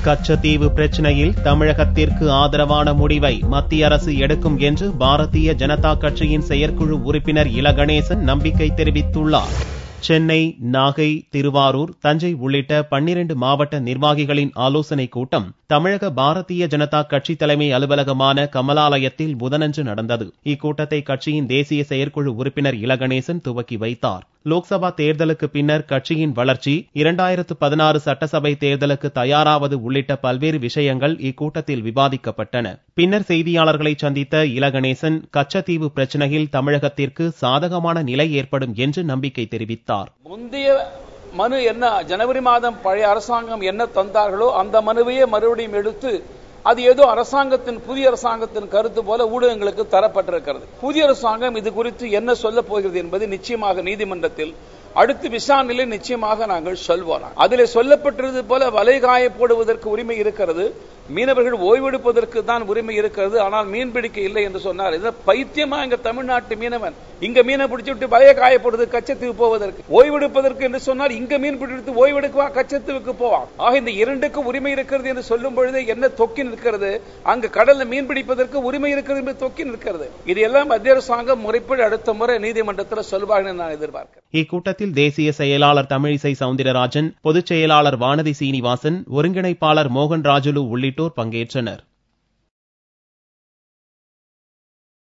கச்சத்தீவு பிரச்சினையில் தமிழகத்திற்கு ஆதரவான முடிவை மத்திய அரசு எடுக்கும் என்று பாரதிய ஜனதா கட்சியின் செயற்குழு உறுப்பினர் இல கணேசன் நம்பிக்கை தெரிவித்துள்ளார். சென்னை, நாகை, திருவாரூர், தஞ்சை உள்ளிட்ட 12 மாவட்ட நிர்வாகிகளின் ஆலோசனைக் கூட்டம் தமிழக பாரதிய ஜனதா கட்சி தலைமை அலுவலகமான கமலாலயத்தில் புதனன்று நடந்தது. இக்கூட்டத்தை கட்சியின் தேசிய செயற்குழு உறுப்பினர் இல கணேசன் துவக்கி வைத்தார். லோக்சபா தேர்தலுக்கு பின்னர் கட்சியின் வளர்ச்சி, 2016 சட்டசபை தேர்தலுக்கு தயாராவது உள்ளிட்ட பல்வேறு விஷயங்கள் இக்கூட்டத்தில் விவாதிக்கப்பட்டன. பின்னர் செய்தியாளர்களை சந்தித்த இல கணேசன் கச்சத்தீவு பிரச்சினையில் தமிழகத்திற்கு சாதகமான நிலை ஏற்படும் என்று நம்பிக்கை தெரிவித்தார். முந்தைய மனு என்ன, ஜனவரி மாதம் பழைய அரசாங்கம் என்ன தந்தார்களோ அந்த மனுவையே மறுபடியும் எடுத்து அது ஏதோ புதிய அரசாங்கத்தின் கருத்து போல ஊடகங்களுக்கு தரப்பட்டிருக்கிறது. புதிய அரசாங்கம் இது குறித்து என்ன சொல்ல போகிறது என்பது நிச்சயமாக நீதிமன்றத்தில் அடுத்து விசாரணையில் நிச்சயமாக நாங்கள் சொல்வோம். அதில் சொல்லப்பட்டது போல வலை காய போடுவதற்கு உரிமை இருக்கிறது, மீனவர்கள் ஓய்வெடுப்பதற்கு தான் உரிமை இருக்கிறது, ஆனால் மீன்பிடிக்க இல்லை என்று சொன்னார். பைத்தியமா எங்க தமிழ்நாட்டு மீனவன் இங்க மீனை பிடிச்சு விட்டு வலையை காயப்படுது கச்சத்தீவு போவதற்கு, ஓய்வெடுப்பதற்கு என்று சொன்னால் இங்க மீன் பிடித்து ஓய்வெடுக்குவா கச்சத்தீவுக்கு போவான். ஆக இந்த இரண்டுக்கும் உரிமை இருக்கிறது என்று சொல்லும் பொழுது என்ன தொக்கி நிற்கிறது, அங்கு கடல்ல மீன் பிடிப்பதற்கு உரிமை இருக்கிறது என்று தொக்கி நிற்கிறது. இதெல்லாம் மத்திய அரசாங்கம் முறைப்படி அடுத்த முறை நீதிமன்றத்தில் சொல்வார்கள் நான் எதிர்பார்க்கிறேன். இக்கூட்டத்தில் தேசிய செயலாளர் தமிழிசை சவுந்தரராஜன், பொதுச் செயலாளர் வானதி சீனிவாசன், ஒருங்கிணைப்பாளர் மோகன் ராஜுலு உள்ளிட்டோர் பங்கேற்றனர்.